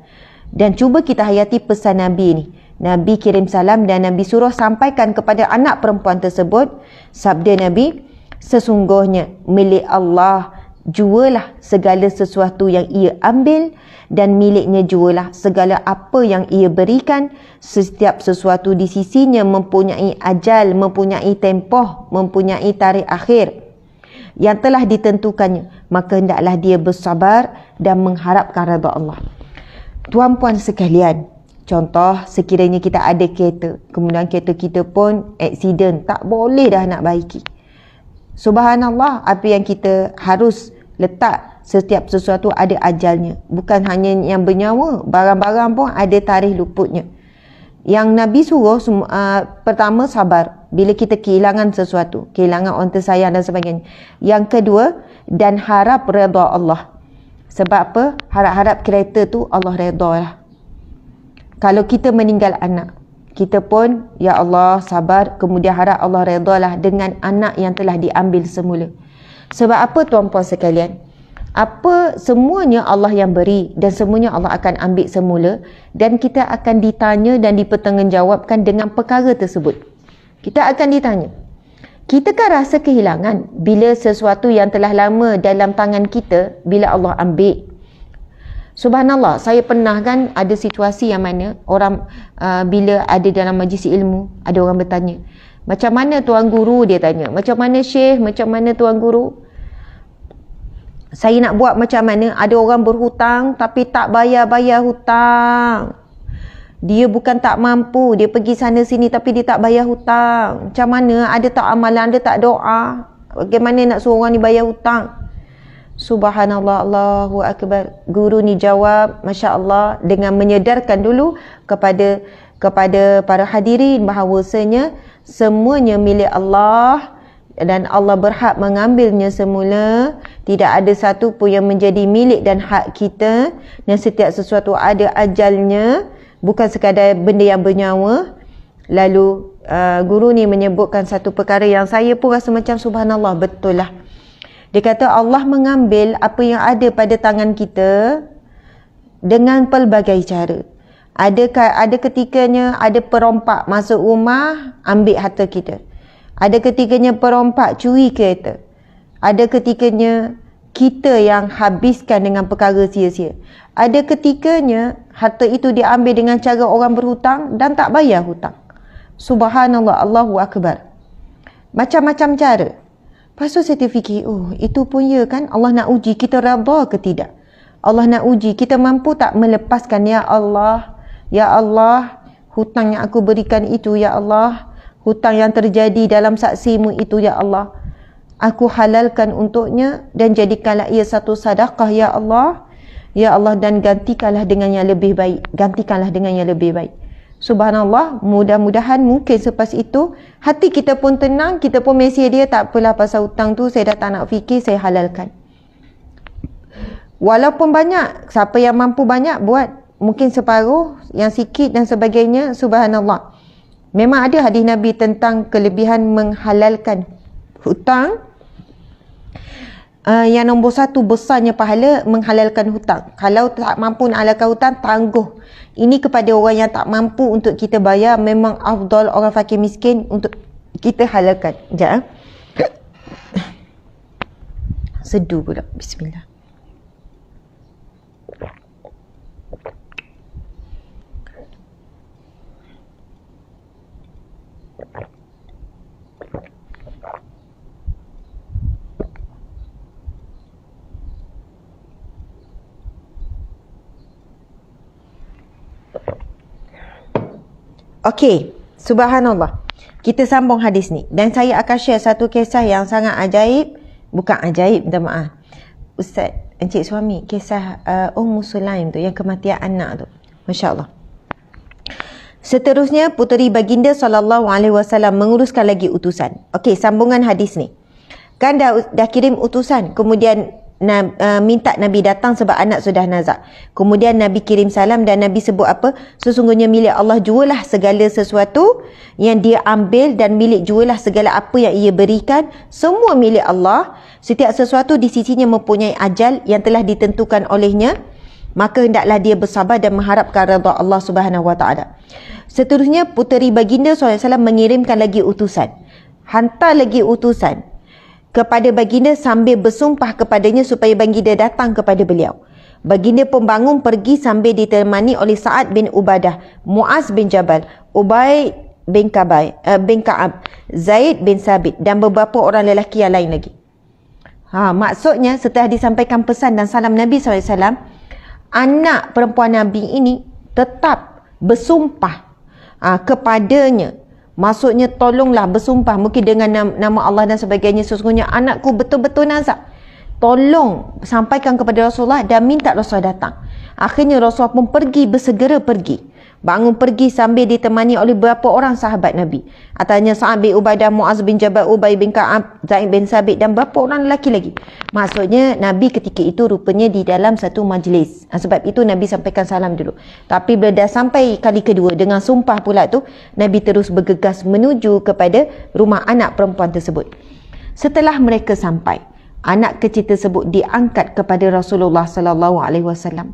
Dan cuba kita hayati pesan Nabi ni. Nabi kirim salam dan Nabi suruh sampaikan kepada anak perempuan tersebut sabda Nabi, sesungguhnya milik Allah jualah segala sesuatu yang ia ambil dan miliknya jualah segala apa yang ia berikan. Setiap sesuatu di sisinya mempunyai ajal, mempunyai tempoh, mempunyai tarikh akhir yang telah ditentukannya, maka hendaklah dia bersabar dan mengharapkan redha Allah. Tuan-puan sekalian, contoh sekiranya kita ada kereta, kemudian kereta kita pun aksiden, tak boleh dah nak baiki. Subhanallah, apa yang kita harus letak, setiap sesuatu ada ajalnya. Bukan hanya yang bernyawa, barang-barang pun ada tarikh luputnya. Yang Nabi suruh pertama sabar bila kita kehilangan sesuatu, kehilangan orang tersayang dan sebagainya. Yang kedua, dan harap redha Allah. Sebab apa? Harap-harap kereta tu Allah redha lah. Kalau kita meninggal anak, kita pun ya Allah sabar, kemudian harap Allah redha lah dengan anak yang telah diambil semula. Sebab apa tuan-puan sekalian? Apa semuanya Allah yang beri dan semuanya Allah akan ambil semula, dan kita akan ditanya dan dipertanggungjawabkan dengan perkara tersebut. Kita akan ditanya. Kita kan rasa kehilangan bila sesuatu yang telah lama dalam tangan kita, bila Allah ambil. Subhanallah, saya pernah kan ada situasi yang mana orang bila ada dalam majlis ilmu, ada orang bertanya, macam mana tuan guru, dia tanya, macam mana syekh, macam mana tuan guru, saya nak buat macam mana? Ada orang berhutang tapi tak bayar-bayar hutang. Dia bukan tak mampu, dia pergi sana sini tapi dia tak bayar hutang. Macam mana? Ada tak amalan, ada tak doa? Bagaimana nak suruh orang ni bayar hutang? Subhanallah, Allahu Akbar. Guru ni jawab, Masya Allah, dengan menyedarkan dulu kepada para hadirin bahawasanya semuanya milik Allah dan Allah berhak mengambilnya semula. Tidak ada satu pun yang menjadi milik dan hak kita, dan setiap sesuatu ada ajalnya. bukan sekadar benda yang bernyawa. Lalu guru ni menyebutkan satu perkara yang saya pun rasa macam subhanallah, betul lah. Dia kata Allah mengambil apa yang ada pada tangan kita dengan pelbagai cara. Ada ketikanya ada perompak masuk rumah ambil harta kita. Ada ketikanya perompak curi kereta. Ada ketikanya kita yang habiskan dengan perkara sia-sia. Ada ketikanya harta itu diambil dengan cara orang berhutang dan tak bayar hutang. Subhanallah, Allahu Akbar. Macam-macam cara. Lepas tu saya terfikir, oh itu pun ya kan, Allah nak uji kita redha ke tidak. Allah nak uji kita mampu tak melepaskan. Ya Allah, hutang yang aku berikan itu, ya Allah, hutang yang terjadi dalam saksimu itu, ya Allah, aku halalkan untuknya dan jadikanlah ia satu sedekah, ya Allah. Ya Allah, dan gantikanlah dengan yang lebih baik. Gantikanlah dengan yang lebih baik. Subhanallah, mudah-mudahan mungkin selepas itu hati kita pun tenang, kita pun mesej dia, tak apalah pasal hutang tu saya dah tak nak fikir, saya halalkan. Walaupun banyak, siapa yang mampu banyak buat, mungkin separuh, yang sikit dan sebagainya, subhanallah. Memang ada hadis Nabi tentang kelebihan menghalalkan hutang. Yang nombor satu, besarnya pahala menghalalkan hutang. Kalau tak mampu nak halalkan hutang, tangguh. Ini kepada orang yang tak mampu untuk kita bayar, memang afdal orang fakir miskin untuk kita halalkan. Sekejap. Seduh pula. Bismillah. Okey, subhanallah. Kita sambung hadis ni. Dan saya akan share satu kisah yang sangat ajaib. Bukan ajaib, minta maaf. Ustaz, encik suami, kisah Ummu Sulaim tu, yang kematian anak tu. Masya Allah. Seterusnya, puteri baginda SAW menguruskan lagi utusan. Okey, sambungan hadis ni. Kan dah kirim utusan, kemudian minta Nabi datang sebab anak sudah nazak. Kemudian Nabi kirim salam dan Nabi sebut apa? Sesungguhnya milik Allah jualah segala sesuatu yang dia ambil, dan milik jualah segala apa yang ia berikan. Semua milik Allah. Setiap sesuatu di sisinya mempunyai ajal yang telah ditentukan olehnya. Maka hendaklah dia bersabar dan mengharapkan redha Allah Subhanahu Wa Taala. Seterusnya, puteri baginda SAW mengirimkan lagi utusan. Hantar lagi utusan kepada baginda sambil bersumpah kepadanya supaya baginda datang kepada beliau. Baginda pun bangun pergi sambil ditemani oleh Sa'ad bin Ubadah, Muaz bin Jabal, Ubay bin Ka'ab, Zaid bin Sabit dan beberapa orang lelaki yang lain lagi. Maksudnya setelah disampaikan pesan dan salam Nabi SAW, anak perempuan Nabi ini tetap bersumpah kepadanya. Maksudnya tolonglah bersumpah, mungkin dengan nama Allah dan sebagainya, sesungguhnya anakku betul-betul nazak. Tolong sampaikan kepada Rasulullah dan minta Rasulullah datang. Akhirnya Rasulullah pun bersegera pergi. Bangun pergi sambil ditemani oleh beberapa orang sahabat Nabi. Atasnya Sa'ad bin Ubadah, Muaz bin Jabal, Ubay bin Ka'ab, Zaid bin Sabit dan beberapa orang lelaki lagi. Maksudnya Nabi ketika itu rupanya di dalam satu majlis. Sebab itu Nabi sampaikan salam dulu. Tapi bila dah sampai kali kedua dengan sumpah pula tu, Nabi terus bergegas menuju kepada rumah anak perempuan tersebut. Setelah mereka sampai, anak kecil tersebut diangkat kepada Rasulullah sallallahu alaihi wasallam.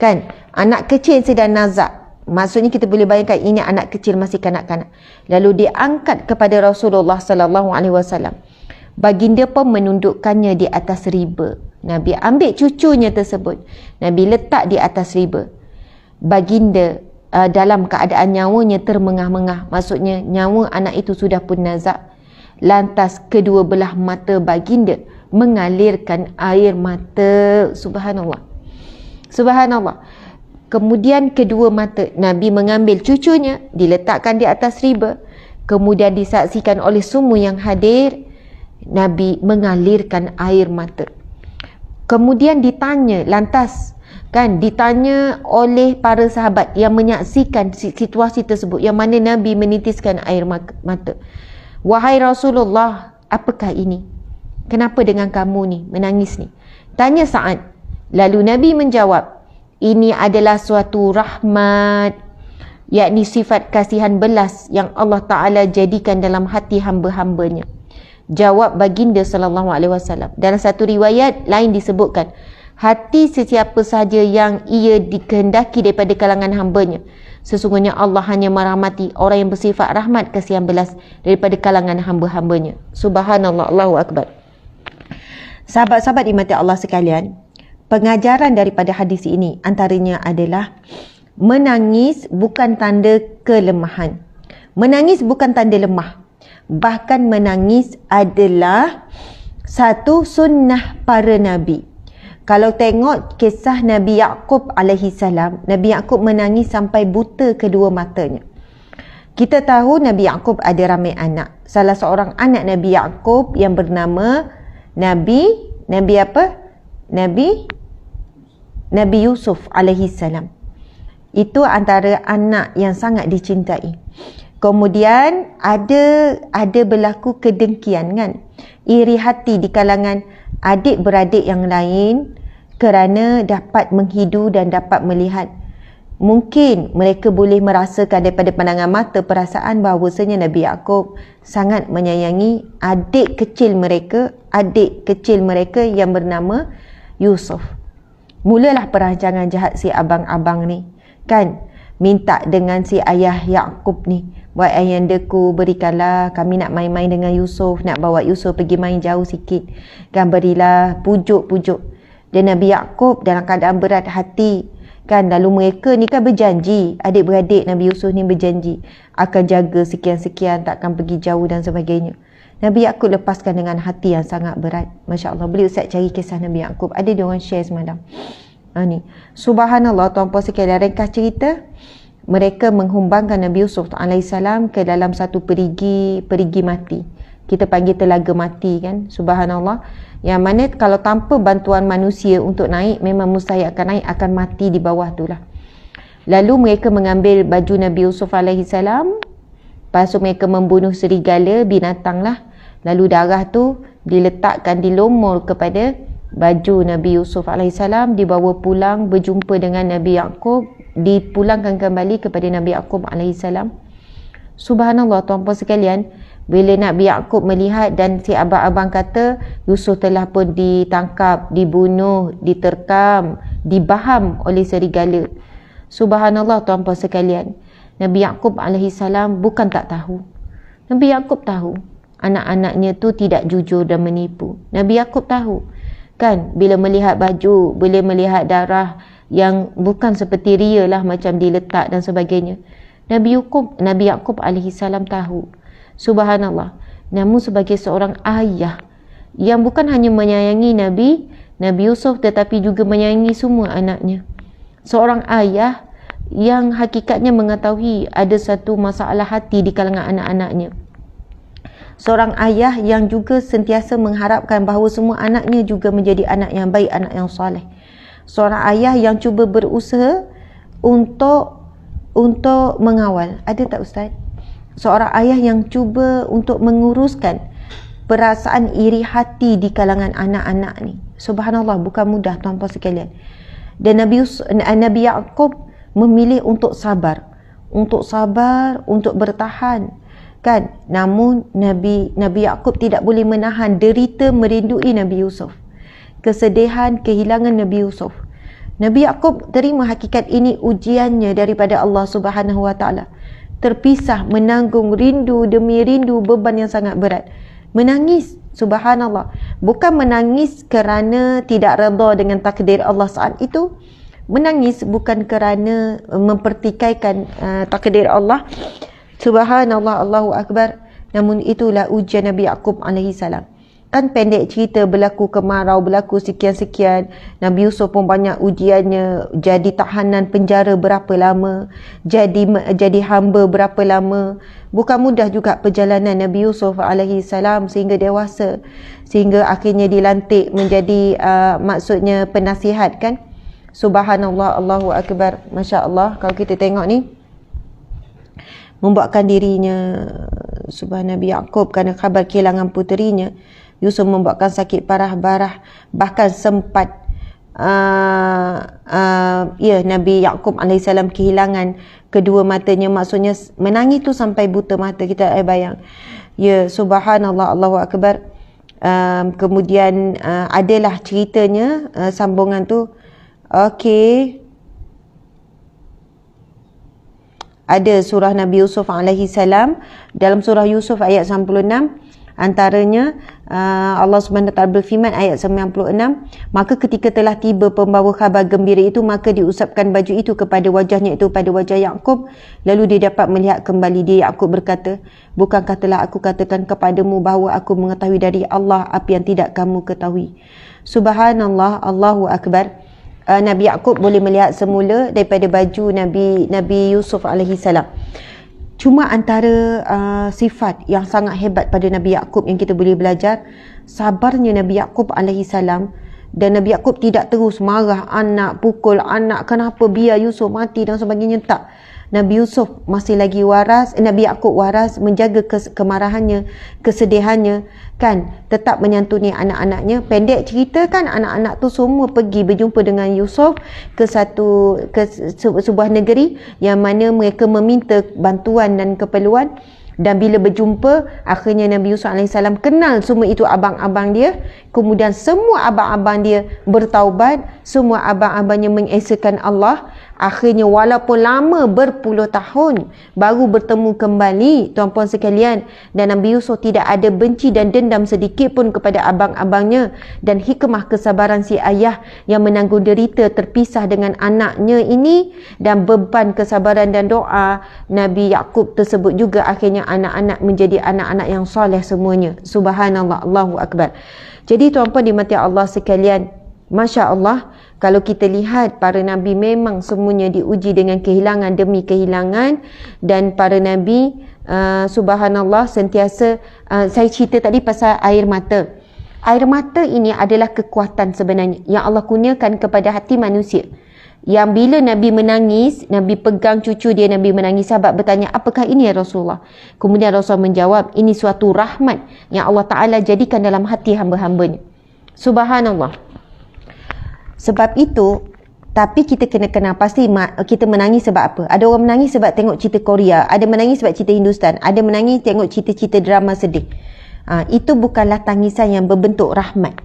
Kan, anak kecil sedang nazak. Maksudnya kita boleh bayangkan ini anak kecil masih kanak-kanak. Lalu diangkat kepada Rasulullah sallallahu alaihi wasallam. Baginda pun menundukkannya di atas riba. Nabi ambil cucunya tersebut, Nabi letak di atas riba. Baginda dalam keadaan nyawanya termengah-mengah. Maksudnya nyawa anak itu sudah pun nazak. Lantas kedua belah mata baginda mengalirkan air mata. Subhanallah. Subhanallah. Kemudian kedua mata Nabi mengambil cucunya, diletakkan di atas riba. Kemudian disaksikan oleh semua yang hadir, Nabi mengalirkan air mata. Kemudian ditanya, lantas kan ditanya oleh para sahabat yang menyaksikan situasi tersebut, yang mana Nabi menitiskan air mata. Wahai Rasulullah, apakah ini? Kenapa dengan kamu ni menangis ni? Tanya Sa'ad. Lalu Nabi menjawab, ini adalah suatu rahmat yakni sifat kasihan belas yang Allah Ta'ala jadikan dalam hati hamba-hambanya. Jawab baginda sallallahu alaihi wasallam. Dalam satu riwayat lain disebutkan, hati sesiapa sahaja yang ia dikehendaki daripada kalangan hambanya, sesungguhnya Allah hanya merahmati orang yang bersifat rahmat kasihan belas daripada kalangan hamba-hambanya. Subhanallah, Allahu Akbar. Sahabat-sahabat dimati Allah sekalian, pengajaran daripada hadis ini antaranya adalah menangis bukan tanda kelemahan. Menangis bukan tanda lemah. Bahkan menangis adalah satu sunnah para nabi. Kalau tengok kisah Nabi Yaqub alaihi salam, Nabi Yaqub menangis sampai buta kedua matanya. Kita tahu Nabi Yaqub ada ramai anak. Salah seorang anak Nabi Yaqub yang bernama Nabi apa? Nabi Yusuf alaihi salam. Itu antara anak yang sangat dicintai. Kemudian ada berlaku kedengkian kan, iri hati di kalangan adik-beradik yang lain kerana dapat menghidu dan dapat melihat. Mungkin mereka boleh merasakan daripada pandangan mata perasaan bahawasanya Nabi Yaqub sangat menyayangi adik kecil mereka yang bernama Yusuf. Mulalah perancangan jahat si abang-abang ni kan, minta dengan si ayah Yaqub ni, wahai ayahandaku, berikanlah kami nak main-main dengan Yusuf, nak bawa Yusuf pergi main jauh sikit kan, berilah, pujuk-pujuk. Dan Nabi Yaqub dalam keadaan berat hati kan, lalu mereka ni kan berjanji, adik-beradik Nabi Yusuf ni berjanji akan jaga sekian-sekian, takkan pergi jauh dan sebagainya. Nabi Yaqub lepaskan dengan hati yang sangat berat. Masya Allah, beli Ustaz cari kisah Nabi Yaqub, ada dia orang share semalam. Ni subhanallah tuan-puan sekalian, ringkas cerita, mereka menghumbangkan Nabi Yusuf AS ke dalam satu perigi mati. Kita panggil telaga mati kan, subhanallah. Yang mana kalau tanpa bantuan manusia untuk naik, memang mustahil akan naik, akan mati di bawah tu lah. Lalu mereka mengambil baju Nabi Yusuf AS, lepas tu mereka membunuh serigala, binatang lah. Lalu darah tu diletakkan, dilomol kepada baju Nabi Yusuf AS, dibawa pulang, berjumpa dengan Nabi Yaqub, dipulangkan kembali kepada Nabi Yaqub AS. Subhanallah tuan-puan sekalian, bila Nabi Yaqub melihat dan si abang-abang kata Yusuf telah pun ditangkap, dibunuh, diterkam, dibaham oleh serigala. Subhanallah tuan-puan sekalian, Nabi Yaqub AS bukan tak tahu. Nabi Yaqub tahu anak-anaknya tu tidak jujur dan menipu. Nabi Yaqub tahu kan, bila melihat baju, boleh melihat darah yang bukan seperti ria lah, macam diletak dan sebagainya. Nabi Yaqub AS tahu. Subhanallah. Namun sebagai seorang ayah yang bukan hanya menyayangi Nabi Yusuf, tetapi juga menyayangi semua anaknya. Seorang ayah yang hakikatnya mengetahui ada satu masalah hati di kalangan anak-anaknya. Seorang ayah yang juga sentiasa mengharapkan bahawa semua anaknya juga menjadi anak yang baik, anak yang soleh. Seorang ayah yang cuba berusaha untuk mengawal. Ada tak Ustaz? Seorang ayah yang cuba untuk menguruskan perasaan iri hati di kalangan anak-anak ni. Subhanallah, bukan mudah tuan-puan sekalian. Dan Nabi Yaqub memilih untuk sabar, untuk bertahan kan. Namun Nabi Yaqub tidak boleh menahan derita merindui Nabi Yusuf, kesedihan kehilangan Nabi Yusuf. Nabi Yaqub terima hakikat ini ujiannya daripada Allah Subhanahu wa taala. Terpisah, menanggung rindu demi rindu, beban yang sangat berat. Menangis, subhanallah. Bukan menangis kerana tidak redha dengan takdir Allah saat itu. Menangis bukan kerana mempertikaikan takdir Allah. Subhanallah, Allahu Akbar. Namun itulah ujian Nabi Yaqub AS. Kan pendek cerita, berlaku kemarau, berlaku sekian-sekian. Nabi Yusuf pun banyak ujiannya. Jadi tahanan penjara berapa lama, jadi hamba berapa lama. Bukan mudah juga perjalanan Nabi Yusuf AS sehingga dewasa, sehingga akhirnya dilantik menjadi maksudnya penasihat kan. Subhanallah, Allahu Akbar. Masya Allah, kalau kita tengok ni, membuatkan dirinya, subhan Nabi Yaqub, kerana khabar kehilangan puterinya Yusuf membuatkan sakit parah-parah, bahkan sempat Nabi Yaqub alaihissalam kehilangan kedua matanya, maksudnya menangis tu sampai buta mata. Kita bayang. Ya, subhanallah, Allahu akbar. Kemudian adalah ceritanya, sambungan tu. Okey. Ada surah Nabi Yusuf alaihi salam. Dalam surah Yusuf ayat 96, antaranya Allah Subhanahu Wa Taala berfirman ayat 96, maka ketika telah tiba pembawa khabar gembira itu, maka diusapkan baju itu kepada wajahnya, itu pada wajah Yaqub, lalu dia dapat melihat kembali. Dia Yaqub berkata, bukankah telah aku katakan kepadamu bahawa aku mengetahui dari Allah apa yang tidak kamu ketahui. Subhanallah, Allahu akbar. Nabi Yaqub boleh melihat semula daripada baju Nabi Yusuf alaihi salam. Cuma antara sifat yang sangat hebat pada Nabi Yaqub yang kita boleh belajar, sabarnya Nabi Yaqub alaihi salam. Dan Nabi Yaqub tidak terus marah anak, pukul anak, kenapa biar Yusuf mati dan sebagainya. Tak. Nabi Yusuf masih lagi waras, Nabi Yaqub waras, menjaga kemarahannya, kesedihannya, kan, tetap menyantuni anak-anaknya. Pendek cerita kan, anak-anak tu semua pergi berjumpa dengan Yusuf ke sebuah negeri yang mana mereka meminta bantuan dan keperluan. Dan bila berjumpa, akhirnya Nabi Yusuf AS kenal semua itu abang-abang dia. Kemudian semua abang-abang dia bertaubat, semua abang-abangnya mengesakan Allah. Akhirnya walaupun lama berpuluh tahun baru bertemu kembali, tuan-puan sekalian, dan Nabi Yusuf tidak ada benci dan dendam sedikit pun kepada abang-abangnya. Dan hikmah kesabaran si ayah yang menanggung derita terpisah dengan anaknya ini, dan beban kesabaran dan doa Nabi Yaqub tersebut juga, akhirnya anak-anak menjadi anak-anak yang soleh semuanya. Subhanallah, Allahu akbar. Jadi tuan-puan dimati Allah sekalian, Masya Allah, kalau kita lihat para Nabi memang semuanya diuji dengan kehilangan demi kehilangan. Dan para Nabi, subhanallah, sentiasa, saya cerita tadi pasal air mata. Air mata ini adalah kekuatan sebenarnya yang Allah kurniakan kepada hati manusia. Yang bila Nabi menangis, Nabi pegang cucu dia, Nabi menangis, sahabat bertanya, apakah ini ya Rasulullah? Kemudian Rasulullah menjawab, ini suatu rahmat yang Allah Ta'ala jadikan dalam hati hamba-hambanya. Subhanallah. Sebab itu, tapi kita kena kenal pasti kita menangis sebab apa. Ada orang menangis sebab tengok cerita Korea, ada menangis sebab cerita Hindustan, ada menangis tengok cerita-cerita drama sedih. Itu bukanlah tangisan yang berbentuk rahmat.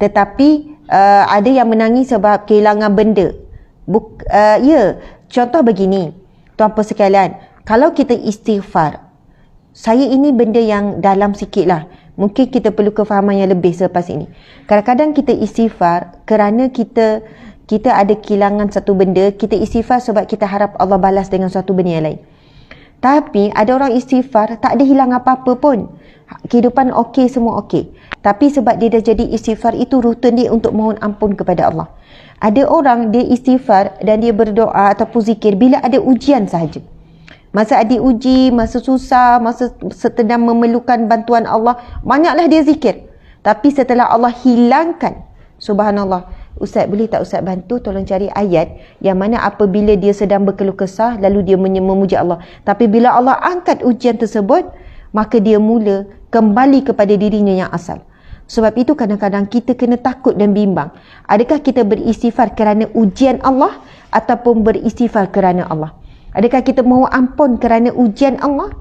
Tetapi ada yang menangis sebab kehilangan benda. Contoh begini, tuan-puan sekalian, kalau kita istighfar, saya ini benda yang dalam sikit lah, mungkin kita perlu kefahaman yang lebih selepas ini. Kadang-kadang kita istighfar kerana kita ada kehilangan satu benda, kita istighfar sebab kita harap Allah balas dengan satu benda yang lain. Tapi ada orang istighfar tak ada hilang apa-apa pun, kehidupan okey, semua okey, tapi sebab dia dah jadi istighfar, itu rutin dia untuk mohon ampun kepada Allah. Ada orang dia istighfar dan dia berdoa ataupun zikir bila ada ujian sahaja. Masa ada uji, masa susah, masa sedang memerlukan bantuan Allah, banyaklah dia zikir. Tapi setelah Allah hilangkan, subhanallah, Ustaz boleh tak Ustaz bantu tolong cari ayat yang mana apabila dia sedang berkeluh kesah lalu dia memuji Allah. Tapi bila Allah angkat ujian tersebut, maka dia mula kembali kepada dirinya yang asal. Sebab itu kadang-kadang kita kena takut dan bimbang. Adakah kita beristighfar kerana ujian Allah ataupun beristighfar kerana Allah? Adakah kita mohon ampun kerana ujian Allah?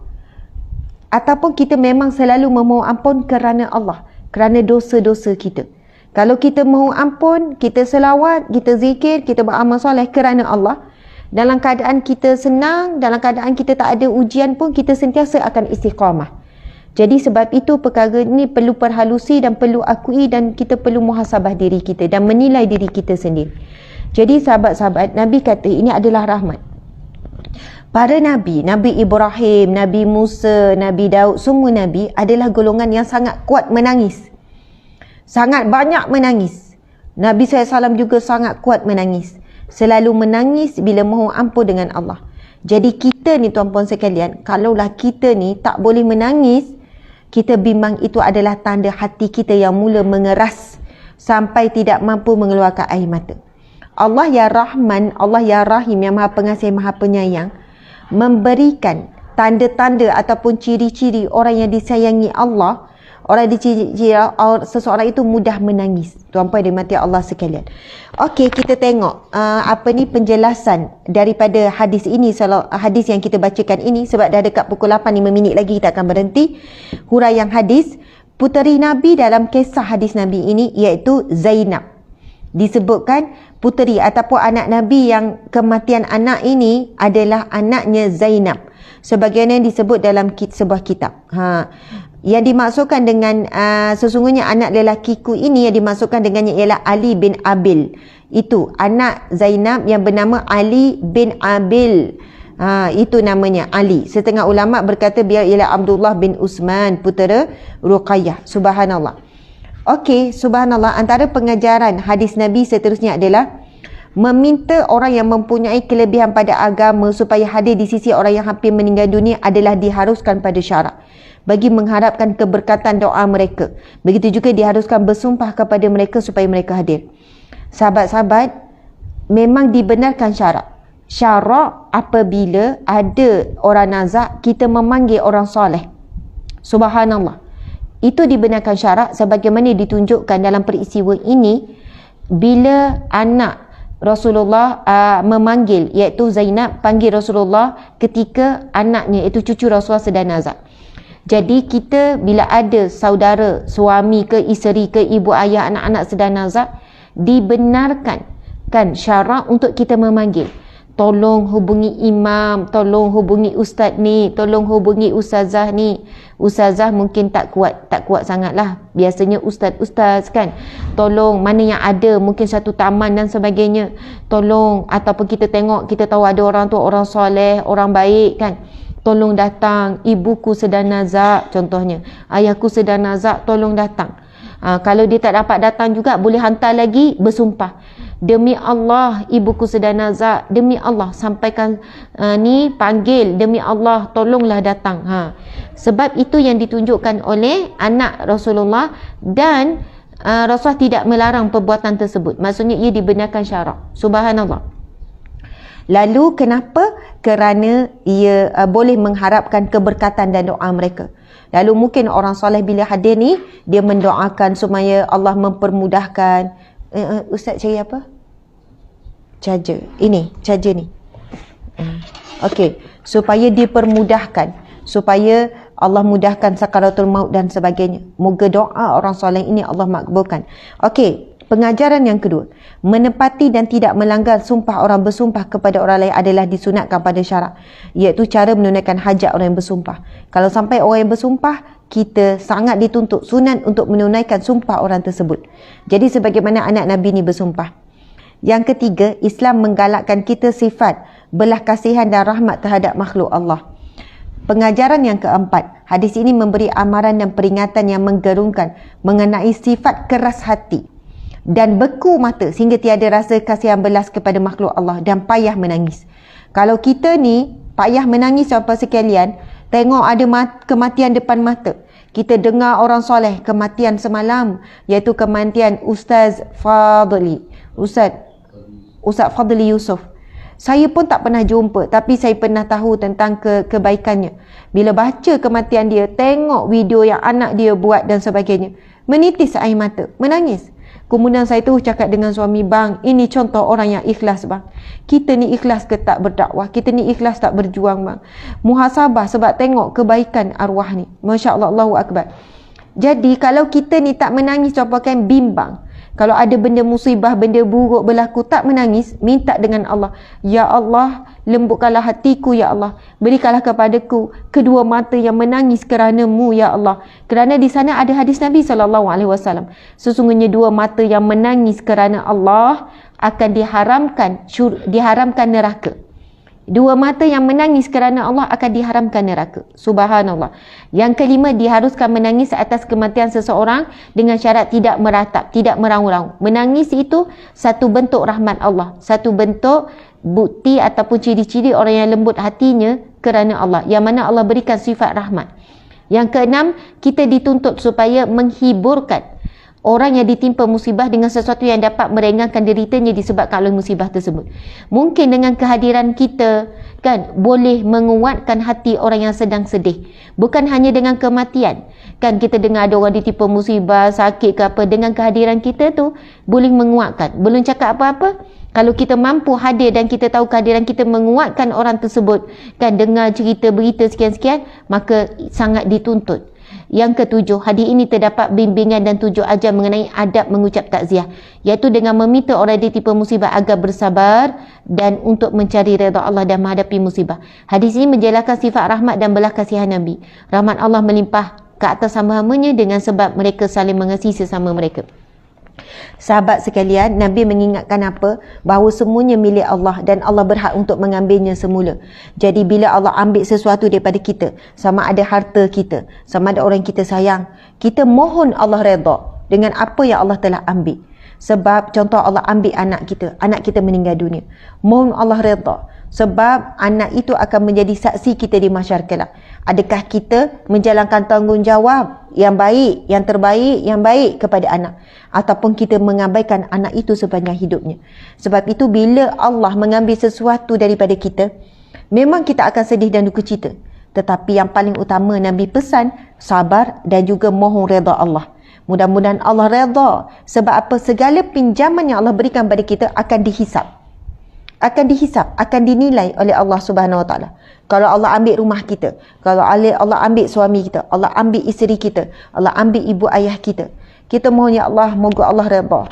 Ataupun kita memang selalu memohon ampun kerana Allah, kerana dosa-dosa kita? Kalau kita mohon ampun, kita selawat, kita zikir, kita beramal soleh kerana Allah, dalam keadaan kita senang, dalam keadaan kita tak ada ujian pun, kita sentiasa akan istiqamah. Jadi sebab itu perkara ini perlu perhalusi dan perlu akui, dan kita perlu muhasabah diri kita dan menilai diri kita sendiri. Jadi sahabat-sahabat, Nabi kata ini adalah rahmat. Para Nabi, Nabi Ibrahim, Nabi Musa, Nabi Daud, semua Nabi adalah golongan yang sangat kuat menangis. Sangat banyak menangis. Nabi SAW juga sangat kuat menangis. Selalu menangis bila mohon ampun dengan Allah. Jadi kita ni tuan-puan sekalian, kalaulah kita ni tak boleh menangis, kita bimbang itu adalah tanda hati kita yang mula mengeras sampai tidak mampu mengeluarkan air mata. Allah ya Rahman, Allah ya Rahim, yang Maha Pengasih, Maha Penyayang, memberikan tanda-tanda ataupun ciri-ciri orang yang disayangi Allah Orang diciri seseorang itu mudah menangis. Tuan-puan dan mati Allah sekalian. Okey, kita tengok penjelasan daripada hadis ini, hadis yang kita bacakan ini, sebab dah dekat pukul 8, 5 minit lagi kita akan berhenti. Huraian hadis, puteri Nabi dalam kisah hadis Nabi ini iaitu Zainab. Disebutkan puteri ataupun anak Nabi yang kematian anak ini adalah anaknya Zainab. Sebagaimana disebut dalam sebuah kitab. Yang dimaksudkan dengan sesungguhnya anak lelakiku ini, yang dimaksudkan dengannya ialah Ali bin Abil. Itu anak Zainab yang bernama Ali bin Abil. Itu namanya Ali. Setengah ulama berkata beliau ialah Abdullah bin Usman, putera Ruqayyah. Subhanallah. Okey, subhanallah, antara pengajaran hadis Nabi seterusnya adalah meminta orang yang mempunyai kelebihan pada agama supaya hadir di sisi orang yang hampir meninggal dunia adalah diharuskan pada syarak bagi mengharapkan keberkatan doa mereka. Begitu juga diharuskan bersumpah kepada mereka supaya mereka hadir. Sahabat-sahabat, memang dibenarkan syarak. Syarak apabila ada orang nazak, kita memanggil orang soleh. Subhanallah. Itu dibenarkan syarak sebagaimana ditunjukkan dalam peristiwa ini bila anak Rasulullah memanggil, iaitu Zainab panggil Rasulullah ketika anaknya iaitu cucu Rasulullah sedang nazak. Jadi kita bila ada saudara, suami ke isteri ke ibu ayah anak-anak sedang nazak, dibenarkan kan syarak untuk kita memanggil. Tolong hubungi imam, tolong hubungi ustaz ni, tolong hubungi ustazah ni. Ustazah mungkin tak kuat sangatlah. Biasanya ustaz kan. Tolong, mana yang ada mungkin satu taman dan sebagainya. Tolong, ataupun kita tengok, kita tahu ada orang tu orang soleh, orang baik kan. Tolong datang, ibuku sedang nazak contohnya. Ayahku sedang nazak, tolong datang. Kalau dia tak dapat datang juga, boleh hantar lagi bersumpah. Demi Allah, ibuku sedang nazak. Demi Allah, sampaikan panggil. Demi Allah, tolonglah datang. Sebab itu yang ditunjukkan oleh anak Rasulullah dan Rasulullah tidak melarang perbuatan tersebut. Maksudnya ia dibenarkan syarak. Subhanallah. Lalu kenapa? Kerana ia boleh mengharapkan keberkatan dan doa mereka. Lalu mungkin orang soleh bila hadir ni, dia mendoakan supaya Allah mempermudahkan. Ustaz cari apa? Charger. Ini, charger ni. Okey, supaya dipermudahkan, supaya Allah mudahkan sakaratul maut dan sebagainya. Moga doa orang soleh ini Allah makbulkan. Okey, pengajaran yang kedua, menepati dan tidak melanggar sumpah orang bersumpah kepada orang lain adalah disunatkan pada syarak, iaitu cara menunaikan hajat orang yang bersumpah. Kalau sampai orang yang bersumpah, kita sangat dituntut sunat untuk menunaikan sumpah orang tersebut. Jadi sebagaimana anak Nabi ni bersumpah. Yang ketiga, Islam menggalakkan kita sifat belah kasihan dan rahmat terhadap makhluk Allah. Pengajaran yang keempat, hadis ini memberi amaran dan peringatan yang menggerungkan mengenai sifat keras hati dan beku mata sehingga tiada rasa kasihan belas kepada makhluk Allah dan payah menangis. Kalau kita ni payah menangis apa sekalian, tengok ada kematian depan mata. Kita dengar orang soleh kematian semalam, iaitu kematian Ustaz Fadli Yusof. Saya pun tak pernah jumpa, tapi saya pernah tahu tentang kebaikannya. Bila baca kematian dia, tengok video yang anak dia buat dan sebagainya, menitis air mata, menangis. Kemudian saya terus cakap dengan suami, bang, ini contoh orang yang ikhlas bang. Kita ni ikhlas ke tak berdakwah? Kita ni ikhlas tak berjuang bang? Muhasabah sebab tengok kebaikan arwah ni. Masya Allah, Allahu Akbar. Jadi kalau kita ni tak menangis, contohkan bimbang. Kalau ada benda musibah, benda buruk berlaku, tak menangis, minta dengan Allah. Ya Allah, lembutkanlah hatiku ya Allah. Berikanlah kepadaku kedua mata yang menangis kerana-Mu ya Allah. Kerana di sana ada hadis Nabi SAW. Sesungguhnya dua mata yang menangis kerana Allah akan diharamkan neraka. Dua mata yang menangis kerana Allah akan diharamkan neraka. Subhanallah. Yang kelima, diharuskan menangis atas kematian seseorang dengan syarat tidak meratap, tidak meraung-raung. Menangis itu satu bentuk rahmat Allah, satu bentuk bukti ataupun ciri-ciri orang yang lembut hatinya kerana Allah, yang mana Allah berikan sifat rahmat. Yang keenam, kita dituntut supaya menghiburkan orang yang ditimpa musibah dengan sesuatu yang dapat meringankan deritanya disebabkan oleh musibah tersebut. Mungkin dengan kehadiran kita kan boleh menguatkan hati orang yang sedang sedih. Bukan hanya dengan kematian. Kan kita dengar ada orang ditimpa musibah, sakit ke apa, dengan kehadiran kita tu boleh menguatkan. Belum cakap apa-apa, kalau kita mampu hadir dan kita tahu kehadiran kita menguatkan orang tersebut, kan dengar cerita berita sekian-sekian, maka sangat dituntut. Yang ketujuh, hadis ini terdapat bimbingan dan 7 ajar mengenai adab mengucap takziah, iaitu dengan meminta orang ditimpa musibah agar bersabar dan untuk mencari redha Allah dan menghadapi musibah. Hadis ini menjelaskan sifat rahmat dan belas kasihan Nabi. Rahmat Allah melimpah ke atas hamba-hambanya dengan sebab mereka saling mengasihi sesama mereka. Sahabat sekalian, Nabi mengingatkan apa? Bahawa semuanya milik Allah dan Allah berhak untuk mengambilnya semula. Jadi bila Allah ambil sesuatu daripada kita, sama ada harta kita, sama ada orang kita sayang, kita mohon Allah redha dengan apa yang Allah telah ambil. Sebab contoh Allah ambil anak kita meninggal dunia. Mohon Allah redha. Sebab anak itu akan menjadi saksi kita di mahsyar kelak. Adakah kita menjalankan tanggungjawab yang baik, yang terbaik, yang baik kepada anak, ataupun kita mengabaikan anak itu sepanjang hidupnya. Sebab itu bila Allah mengambil sesuatu daripada kita, memang kita akan sedih dan duka cita. Tetapi yang paling utama Nabi pesan sabar dan juga mohon redha Allah. Mudah-mudahan Allah redha. Sebab apa? Segala pinjaman yang Allah berikan pada kita akan dihisap. Akan dinilai oleh Allah Subhanahu Wa Taala. Kalau Allah ambil rumah kita, kalau Allah ambil suami kita, Allah ambil isteri kita, Allah ambil ibu ayah kita, kita mohon ya Allah, moga Allah redha.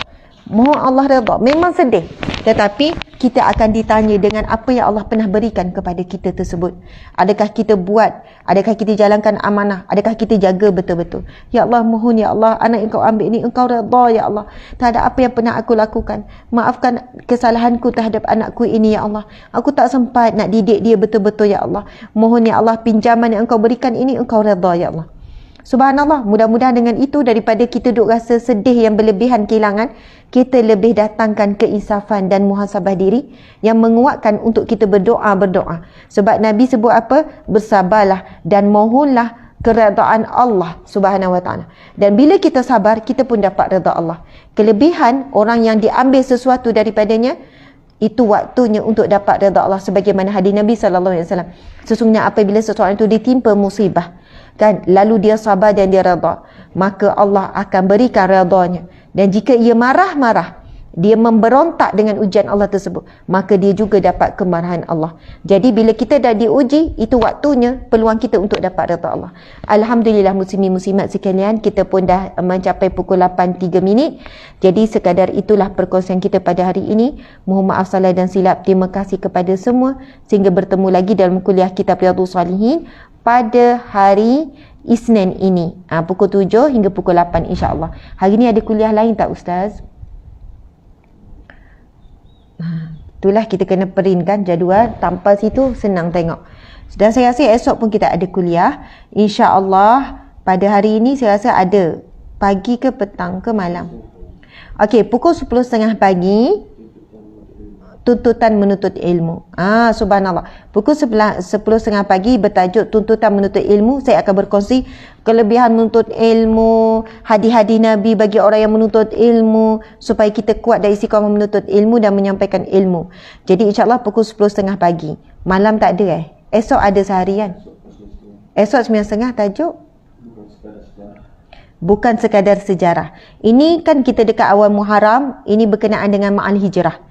Mohon Allah redha. Memang sedih, tetapi kita akan ditanya dengan apa yang Allah pernah berikan kepada kita tersebut. Adakah kita buat? Adakah kita jalankan amanah? Adakah kita jaga betul-betul? Ya Allah, mohon ya Allah, anak yang kau ambil ni engkau redha ya Allah. Tak ada apa yang pernah aku lakukan. Maafkan kesalahanku terhadap anakku ini ya Allah. Aku tak sempat nak didik dia betul-betul ya Allah. Mohon ya Allah, pinjaman yang engkau berikan ini engkau redha ya Allah. Subhanallah, mudah-mudahan dengan itu daripada kita duk rasa sedih yang berlebihan kehilangan, kita lebih datangkan keinsafan dan muhasabah diri yang menguatkan untuk kita berdoa. Sebab Nabi sebut apa? Bersabarlah dan mohonlah keredaan Allah Subhanahu Wa Taala. Dan bila kita sabar, kita pun dapat redha Allah. Kelebihan orang yang diambil sesuatu daripadanya, itu waktunya untuk dapat redha Allah, sebagaimana hadis Nabi SAW. Sesungguhnya apabila seseorang itu ditimpa musibah, kan, lalu dia sabar dan dia redha, maka Allah akan berikan redanya. Dan jika ia marah-marah, dia memberontak dengan ujian Allah tersebut, maka dia juga dapat kemarahan Allah. Jadi bila kita dah diuji, itu waktunya, peluang kita untuk dapat redha Allah. Alhamdulillah muslimin muslimat sekalian, kita pun dah mencapai pukul 8.03. Jadi sekadar itulah perkongsian kita pada hari ini. Mohon maaf salah dan silap. Terima kasih kepada semua. Sehingga bertemu lagi dalam kuliah kitab Riyadhus Shalihin pada hari Isnin ini, pukul 7 hingga pukul 8 insya-Allah. Hari ni ada kuliah lain tak Ustaz? Itulah kita kena print kan jadual, tanpa situ senang tengok. Dan saya rasa esok pun kita ada kuliah insya-Allah. Pada hari ini saya rasa ada pagi ke petang ke malam. Okey, pukul 10.30 pagi tuntutan menuntut ilmu. Subhanallah. Pukul 10.30 pagi bertajuk tuntutan menuntut ilmu. Saya akan berkongsi kelebihan menuntut ilmu, hadis-hadis Nabi bagi orang yang menuntut ilmu, supaya kita kuat dan istiqamah menuntut ilmu dan menyampaikan ilmu. Jadi insya-Allah pukul 10.30 pagi. Malam tak ada Esok ada seharian. Esok 9.30 tajuk bukan sekadar sejarah. Ini kan kita dekat awal Muharram, ini berkenaan dengan Ma'al Hijrah.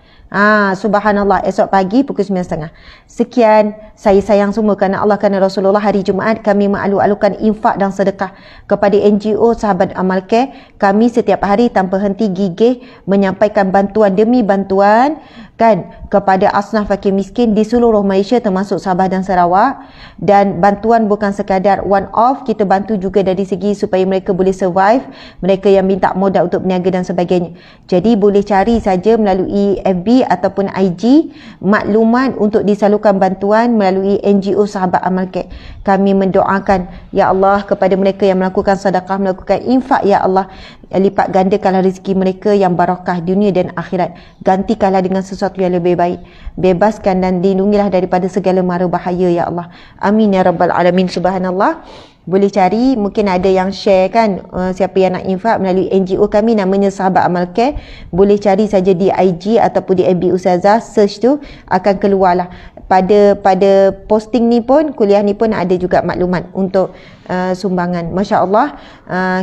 Subhanallah, esok pagi pukul 9.30. Sekian, saya sayang semua kerana Allah, kerana Rasulullah. Hari Jumaat kami mengalu-alukan infak dan sedekah kepada NGO Sahabat Amal Care. Kami setiap hari tanpa henti gigih menyampaikan bantuan demi bantuan, kan, kepada asnaf fakir miskin di seluruh Malaysia termasuk Sabah dan Sarawak. Dan bantuan bukan sekadar one off, kita bantu juga dari segi supaya mereka boleh survive, mereka yang minta modal untuk berniaga dan sebagainya. Jadi boleh cari saja melalui FB ataupun IG maklumat untuk disalurkan bantuan melalui NGO Sahabat Amal Care. Kami mendoakan ya Allah kepada mereka yang melakukan sedekah, melakukan infak, ya Allah lipat gandakanlah rezeki mereka yang barakah dunia dan akhirat. Gantikanlah dengan sesuatu sesuatu yang lebih baik. Bebaskan dan lindungilah daripada segala mara bahaya ya Allah. Amin ya rabbal alamin. Subhanallah. Boleh cari, mungkin ada yang share kan, siapa yang nak infak melalui NGO kami namanya Sahabat Amal Care, boleh cari saja di IG ataupun di FB Ustazah, search tu akan keluarlah. Pada posting ni pun, kuliah ni pun ada juga maklumat untuk sumbangan. Masya Allah,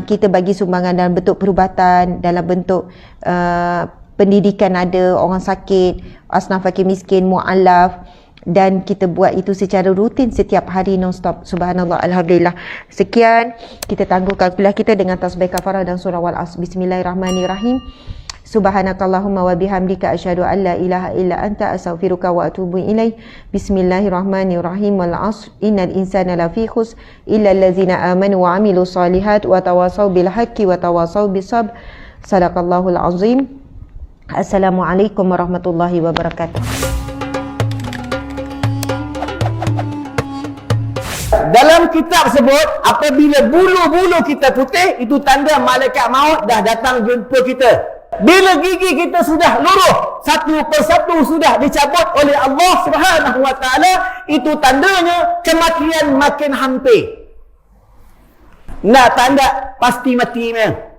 kita bagi sumbangan dalam bentuk perubatan, dalam bentuk pendidikan, ada orang sakit, asnaf fakir miskin, mu'alaf, dan kita buat itu secara rutin setiap hari non-stop. Subhanallah, alhamdulillah. Sekian, kita tangguhkan kuliah kita dengan tasbih kafarah dan surah Wal-As. Bismillahirrahmanirrahim. Subhanakallahumma wa bihamdika asyhadu an la ilaha illa anta astaghfiruka wa atubu ilaik. Bismillahirrahmanirrahim. Wal 'ashr innal insana lafi khusr illa allazina amanu wa 'amilus solihat wa tawasaw bil haqqi wa tawasaw bis sabr. Sadaqallahul azim. Assalamualaikum warahmatullahi wabarakatuh. Dalam kitab sebut, apabila bulu-bulu kita putih, itu tanda malaikat maut dah datang jumpa kita. Bila gigi kita sudah luruh, satu persatu sudah dicabut oleh Allah Subhanahu wa taala, itu tandanya kematian makin hampir. Nak tanda pasti mati memang.